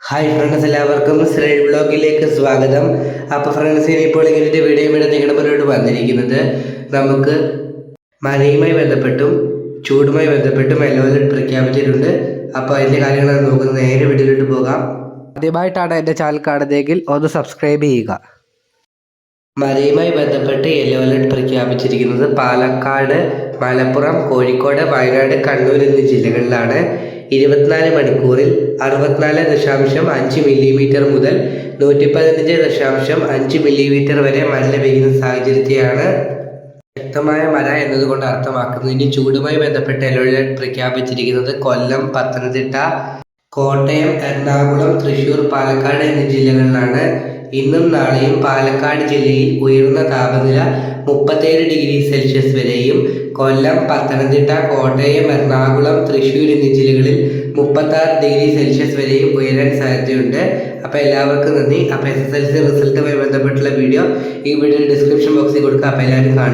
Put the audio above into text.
Hi friends, എല്ലാവർക്കും slide ബ്ലോഗിലേക്ക് സ്വാഗതം. അപ്പോൾ ഫ്രണ്ട്സ്, ഇനിയിപ്പോൾ ഇങ്ങനത്തെ വീഡിയോയുടെ നിങ്ങളുടെ മുന്നോട്ട് വന്നിരിക്കുന്നത് നമുക്ക് മഴയുമായി ബന്ധപ്പെട്ടും ചൂടുമായി ബന്ധപ്പെട്ടും യെല്ലോ അലർട്ട് പ്രഖ്യാപിച്ചിട്ടുണ്ട്. അപ്പോൾ അതിൻ്റെ കാര്യങ്ങളാണ് നോക്കുന്നത്. നേരെ വീഡിയോയിലോട്ട് പോകാം. ആദ്യമായിട്ടാണ് എൻ്റെ ചാനൽ കാണുന്നതെങ്കിൽ ഒന്ന് സബ്സ്ക്രൈബ് ചെയ്യുക. മഴയുമായി ബന്ധപ്പെട്ട് യെല്ലോ അലർട്ട് പ്രഖ്യാപിച്ചിരിക്കുന്നത് പാലക്കാട്, മലപ്പുറം, കോഴിക്കോട്, വയനാട്, കണ്ണൂർ എന്നീ ജില്ലകളിലാണ്. 24 മണിക്കൂറിൽ 64.5 മില്ലിമീറ്റർ മുതൽ 115.5 മില്ലിമീറ്റർ വരെ മഴ ലഭിക്കുന്ന സാഹചര്യത്തെയാണ് ശക്തമായ മഴ എന്നതുകൊണ്ട് അർത്ഥമാക്കുന്നത്. ഇനി ചൂടുമായി ബന്ധപ്പെട്ട് യെല്ലോ അലർട്ട് പ്രഖ്യാപിച്ചിരിക്കുന്നത് കൊല്ലം, പത്തനംതിട്ട, കോട്ടയം, എറണാകുളം, തൃശ്ശൂർ, പാലക്കാട് എന്നീ ജില്ലകളിലാണ്. ഇന്നും നാളെയും പാലക്കാട് ജില്ലയിൽ ഉയർന്ന താപനില 37 ഡിഗ്രി സെൽഷ്യസ് വരെയും, കൊല്ലം, പത്തനംതിട്ട, കോട്ടയം, എറണാകുളം, തൃശ്ശൂർ എന്നീ ജില്ലകളിൽ 36 ഡിഗ്രി സെൽഷ്യസ് വരെയും ഉയരാൻ സാധ്യതയുണ്ട്. അപ്പോൾ എല്ലാവർക്കും നന്ദി. അപ്പോൾ SSLC റിസൾട്ടുമായി ബന്ധപ്പെട്ടുള്ള വീഡിയോ ഈ വീഡിയോ ഡിസ്ക്രിപ്ഷൻ ബോക്സിൽ കൊടുക്കുക. അപ്പോൾ എല്ലാവരും കാണും.